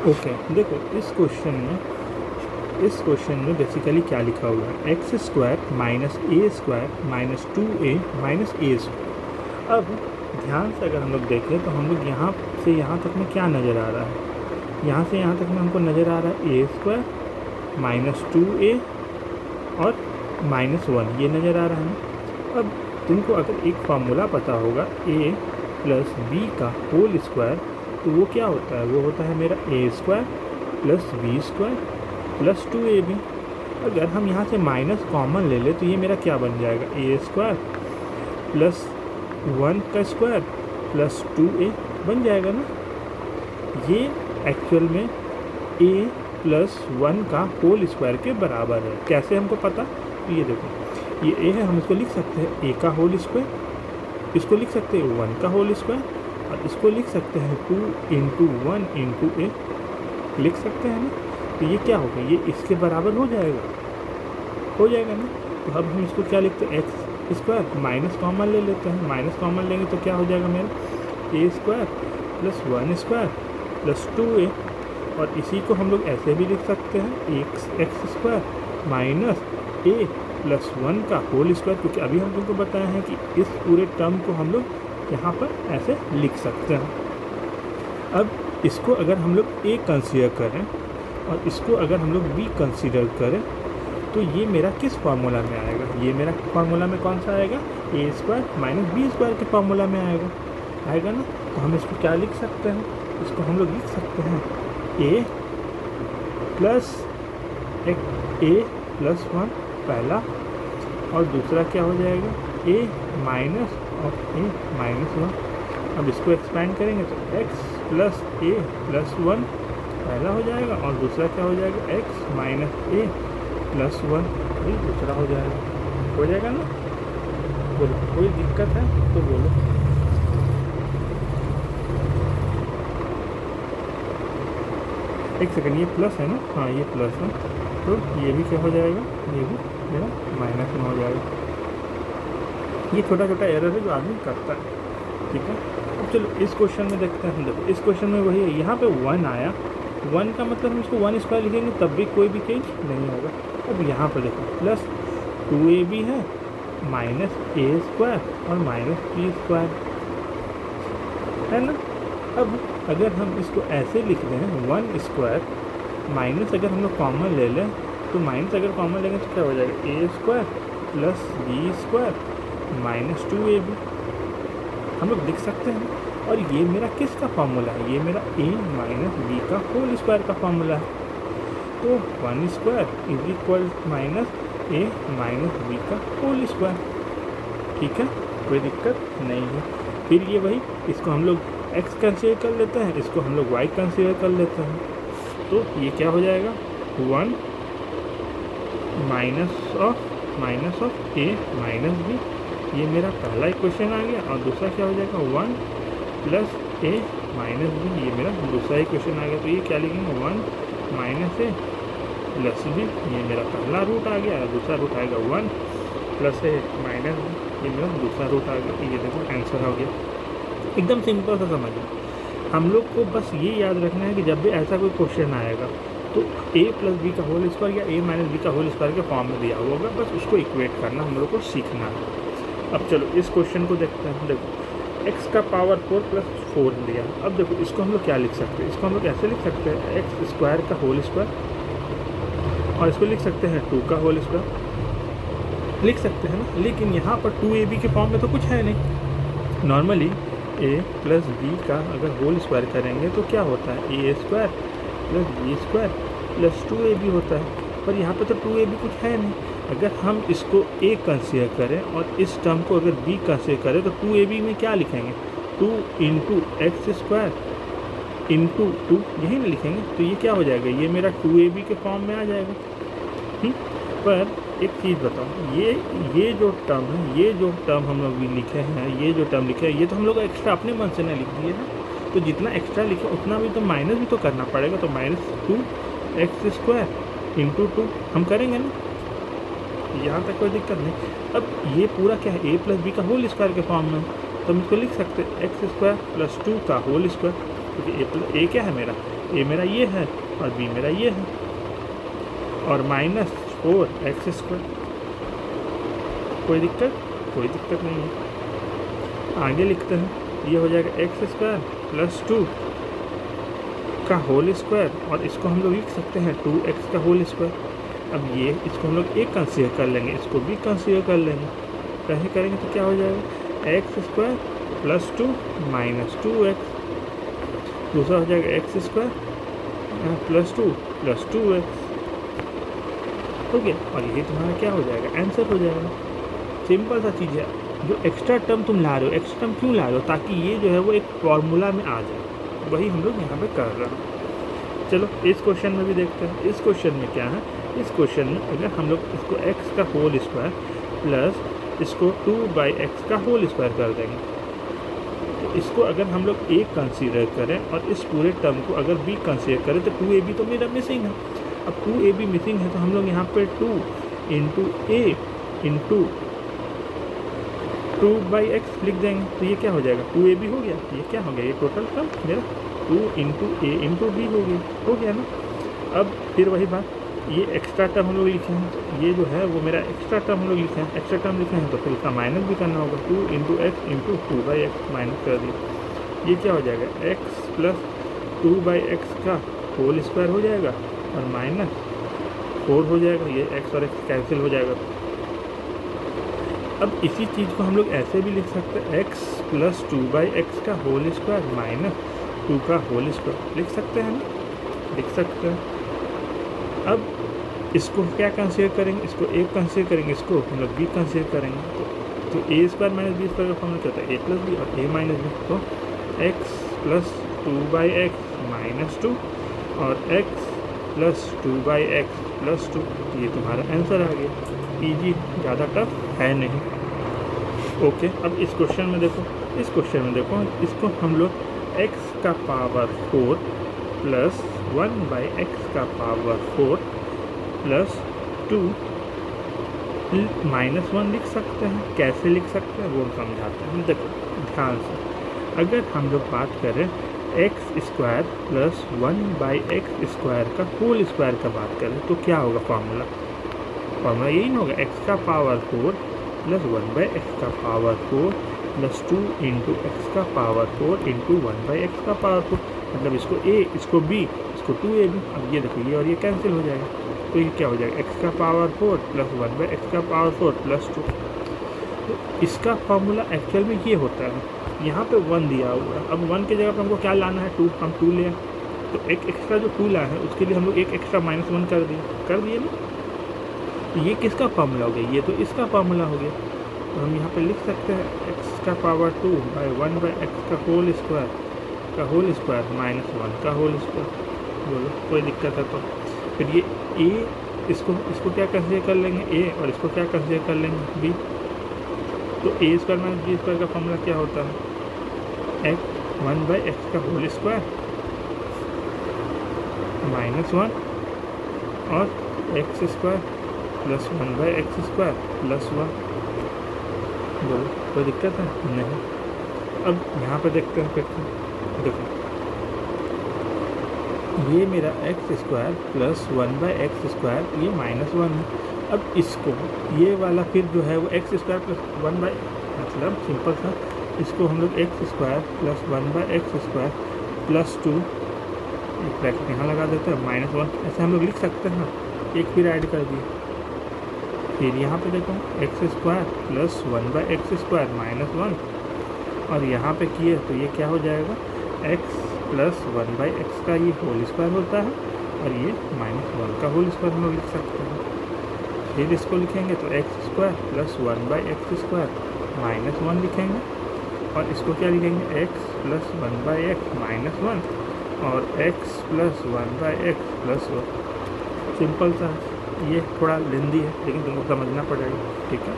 Okay देखो इस question में बेसिकली क्या लिखा हुआ है, एक्स स्क्वायर माइनस ए स्क्वायर माइनस 2a माइनस ए स्क्वायर। अब ध्यान से अगर हम लोग देखें तो हम लोग यहाँ से यहाँ तक में क्या नज़र आ रहा है, यहाँ से यहाँ तक में हमको नज़र आ रहा है ए स्क्वायर माइनस 2a और माइनस 1, ये नज़र आ रहा है। अब तुमको अगर एक फार्मूला पता होगा a प्लस बी का होल स्क्वायर, तो वो क्या होता है, वो होता है मेरा A square plus B square plus 2ab। अगर हम यहाँ से माइनस कॉमन ले ले तो ये मेरा क्या बन जाएगा, ए स्क्वायर प्लस 1 का स्क्वायर प्लस 2a बन जाएगा ना। ये एक्चुअल में a प्लस 1 का होल स्क्वायर के बराबर है। कैसे हमको पता, तो ये देखो ये a है, हम इसको लिख सकते हैं a का होल स्क्वायर, इसको लिख सकते हैं 1 का होल स्क्वायर, और इसको लिख सकते हैं 2 इंटू 1 इंटू a लिख सकते हैं ना। तो ये क्या होगा, ये इसके बराबर हो जाएगा ना। तो अब हम इसको क्या लिखते हैं, एक्स स्क्वायर माइनस कॉमन ले लेते हैं, माइनस कॉमन लेंगे तो क्या हो जाएगा मेरा A square plus 1 square plus 2a, और इसी को हम लोग ऐसे भी लिख सकते हैं एक्स स्क्वायर माइनस ए प्लस 1 का होल स्क्वायर, क्योंकि अभी हम तुमको बताए हैं कि इस पूरे टर्म को हम लोग यहाँ पर ऐसे लिख सकते हैं। अब इसको अगर हम लोग ए कंसीडर करें और इसको अगर हम लोग बी कंसीडर करें तो ये मेरा किस फार्मूला में आएगा, ये मेरा फार्मूला में कौन सा आएगा, ए स्क्वायर माइनस बी स्क्वायर के फार्मूला में आएगा ना। तो हम इसको क्या लिख सकते हैं, इसको हम लोग लिख सकते हैं ए प्लस वन पहला, और दूसरा क्या हो जाएगा a minus of a minus 1। अब इसको एक्सपेंड करेंगे तो x प्लस a प्लस 1 पहला हो जाएगा, और दूसरा क्या हो जाएगा x माइनस a प्लस 1, ये दूसरा हो जाएगा ना। बोलो कोई दिक्कत है तो बोलो। एक सेकंड, ये प्लस है ना, हाँ ये प्लस है, तो ये भी क्या हो जाएगा, ये भी मेरा माइनस में हो जाएगा। ये छोटा छोटा एरर है जो आदमी करता है, ठीक है। अब चलो इस क्वेश्चन में देखते हैं। देखो इस क्वेश्चन में वही है, यहाँ पे 1 आया, 1 का मतलब हम इसको 1 स्क्वायर लिखेंगे तब भी कोई भी चेंज नहीं होगा। अब यहाँ पर देखो प्लस 2ab है माइनस ए स्क्वायर और माइनस बी स्क्वायर है ना। अब अगर हम इसको ऐसे लिख दें 1 स्क्वायर माइनस, अगर हम लोग कॉमन ले लें तो माइनस अगर कॉमन लेंगे तो क्या हो जाएगा, A square plus B square minus 2ab हम लोग लिख सकते हैं। और ये मेरा किसका फार्मूला है, ये मेरा a माइनस बी का होल स्क्वायर का फार्मूला है। तो 1 square is equal minus a minus B का होल स्क्वायर, ठीक है, कोई दिक्कत नहीं है। फिर ये वही, इसको हम लोग x कंसीडर कर लेते हैं, इसको हम लोग y कंसीडर कर लेते हैं, तो ये क्या हो जाएगा 1 minus of a minus B, ये मेरा पहला इक्वेशन आ गया। और दूसरा क्या हो जाएगा 1 प्लस a माइनस बी, ये मेरा दूसरा इक्वेशन आ गया। तो ये क्या लिखेंगे 1 माइनस a प्लस बी, ये मेरा पहला रूट आ गया, और दूसरा रूट आएगा 1 प्लस a माइनस बी, ये मेरा दूसरा रूट आ गया। तो ये देखो आंसर हो गया, एकदम सिंपल सा समझ। हम लोग को बस ये याद रखना है कि जब भी ऐसा कोई क्वेश्चन आएगा तो a प्लस बी का होल स्क्वायर या a माइनस बी का होल स्क्वायर के फॉर्म में दिया होगा, बस उसको इक्वेट करना हम लोग को सीखना है। अब चलो इस क्वेश्चन को देखते हैं। देखो x का पावर 4 प्लस 4 दिया। अब देखो इसको हम लोग क्या लिख सकते हैं, इसको हम लोग ऐसे लिख सकते हैं एक्स स्क्वायर का होल स्क्वायर, और इसको लिख सकते हैं 2 का होल स्क्वायर लिख सकते हैं ना। लेकिन यहाँ पर 2ab के फॉर्म में तो कुछ है नहीं। नॉर्मली a प्लस बी का अगर होल स्क्वायर करेंगे तो क्या होता है, A square plus B square plus 2ab होता है, पर यहाँ पे तो 2ab कुछ है नहीं। अगर हम इसको a कंसीडर करें और इस टर्म को अगर b कंसीडर करें तो 2ab में क्या लिखेंगे, 2 इंटू एक्स स्क्वायर इंटू 2, यही ना लिखेंगे। तो ये क्या हो जाएगा, ये मेरा 2ab के फॉर्म में आ जाएगा। पर एक चीज़ बताओ, ये जो टर्म है, ये जो टर्म हम लोग भी लिखे हैं, ये जो टर्म लिखे हैं, ये तो हम लोग एक्स्ट्रा अपने मन से ना लिख दिए हैं। तो जितना एक्स्ट्रा लिखे उतना भी तो माइनस भी तो करना पड़ेगा। तो माइनस 2 एक्स स्क्वायर इंटू 2 हम करेंगे ना, यहाँ तक कोई दिक्कत नहीं। अब ये पूरा क्या है, a प्लस बी का होल स्क्वायर के फॉर्म में, तो हम इसको लिख सकते हैं एक्स स्क्वायर प्लस 2 का होल स्क्वायर, क्योंकि a क्या है मेरा, ए मेरा ये है और बी मेरा ये है, और -4x²। कोई दिक्कत? कोई दिक्कत नहीं है। आगे लिखते हैं, ये हो जाएगा x² + 2 का होल स्क्वायर, और इसको हम लोग लिख सकते हैं 2x का होल स्क्वायर। अब ये इसको हम लोग एक कंसीडर कर लेंगे, इसको भी कंसीडर कर लेंगे। कैसे करेंगे तो क्या हो जाएगा x² + 2 - 2x, दूसरा हो जाएगा x² + 2 + 2x। हो गया, और यही तुम्हारा क्या हो जाएगा, आंसर हो जाएगा। सिंपल सा चीज़ है। जो एक्स्ट्रा टर्म तुम ला रहे हो, एक्स्ट्रा टर्म क्यों ला रहे हो? ताकि ये जो है वो एक फॉर्मूला में आ जाए, वही हम लोग यहाँ पे कर रहे हैं। चलो इस क्वेश्चन में भी देखते हैं। इस क्वेश्चन में क्या है, इस क्वेश्चन में अगर हम लोग इसको x का होल स्क्वायर प्लस इसको 2/x का होल स्क्वायर कर देंगे, तो इसको अगर हम लोग a कंसीडर करें और इस पूरे टर्म को अगर b कंसीडर करें, तो 2ab तो मेरा मिसिंग है। अब 2ab मिसिंग है तो हम लोग यहाँ पे 2 × a × 2/x लिख देंगे, तो ये क्या हो जाएगा 2ab हो गया। ये क्या हो गया, ये टोटल टर्म मेरा 2 × a × b हो गया ना। अब फिर वही बात, ये एक्स्ट्रा टर्म हम लोग लिखे हैं, ये जो है वो मेरा एक्स्ट्रा टर्म हम लोग लिखे हैं, एक्स्ट्रा टर्म लिखे हैं तो फिर इसका माइनस भी करना होगा। 2 × x × 2/x माइनस कर दिया, ये क्या हो जाएगा x + 2/x का होल स्क्वायर हो जाएगा और -4 हो जाएगा। ये x और x कैंसिल हो जाएगा। अब इसी चीज़ को हम लोग ऐसे भी लिख सकते हैं, x + 2/x का होल स्क्वायर - 2 का होल स्क्वायर लिख सकते हैं ना, लिख सकते हैं। अब इसको क्या कंसीडर करेंगे, इसको a कंसीडर करेंगे, इसको हम लोग b कंसीडर करेंगे। तो a² - b² का फॉर्मूला क्या होता है, a + b और a - b। तो x + 2/x - 2 और x + 2/x + 2, ये तुम्हारा आंसर आ गया। ईजी, ज़्यादा टफ है नहीं। ओके, अब इस क्वेश्चन में देखो, इस क्वेश्चन में देखो, इसको हम लोग x का पावर 4 + 1/x का पावर 4 + 2 -1 लिख सकते हैं। कैसे लिख सकते हैं वो समझाते हैं। देखो ध्यान से, अगर हम लोग बात करें x² + 1/x² का होल स्क्वायर का बात करें तो क्या होगा फॉर्मूला यही ना होगा, x का पावर 4 + 1/x का पावर 4 + 2 × x का पावर 4 × 1/x का पावर 4। मतलब इसको a, इसको b, इसको 2ab। अब ये देखो, ये और ये कैंसिल हो जाएगा, तो ये क्या हो जाएगा x का पावर 4 + 1/x का पावर 4 + 2। तो इसका फॉर्मूला एक्चुअल में ये होता है। यहाँ पे 1 दिया हुआ है, अब 1 की जगह पर हमको क्या लाना है, 2। हम 2 ले, तो एक एक्स्ट्रा जो 2 लाए हैं उसके लिए हम लोग एक एक्स्ट्रा -1 कर दिए ना। ये किसका फार्मूला हो गया, ये तो इसका फार्मूला हो गया। तो हम यहाँ पे लिख सकते हैं x का पावर 2/1/x का होल स्क्वायर -1 का होल स्क्वायर। बोलो कोई दिक्कत है तो? फिर ये a, इसको क्या कंसीडर कर लेंगे a, और इसको क्या कंसीडर कर लेंगे b। तो a² - b² का फार्मूला क्या होता है, 1/x का होल स्क्वायर -1 और x² + 1/x² + 1। बोलो कोई दिक्कत है नहीं? अब यहाँ पे देखते हैं फिर से। देखो ये मेरा x² + 1/x², ये -1 है। अब इसको ये वाला फिर जो है वो x² + 1/, मतलब सिंपल सा, इसको हम लोग x² + 1/x² + 2, एक ब्रैकेट यहाँ लगा देते हैं, -1, ऐसे हम लोग लिख सकते हैं। एक फिर ऐड कर दिए, फिर यहाँ पे देखो x² + 1/x² -1, और यहाँ पे किए तो ये क्या हो जाएगा, x + 1/x का ये होल स्क्वायर होता है, और ये -1 का होल स्क्वायर हम लोग लिख सकते हैं। फिर इसको लिखेंगे तो x² + 1/x² -1 लिखेंगे, और इसको क्या लिखेंगे, x + 1/x -1 और x + 1/x + 1। सिंपल सा, ये थोड़ा लेंदी है लेकिन तुमको समझना पड़ेगा, ठीक है।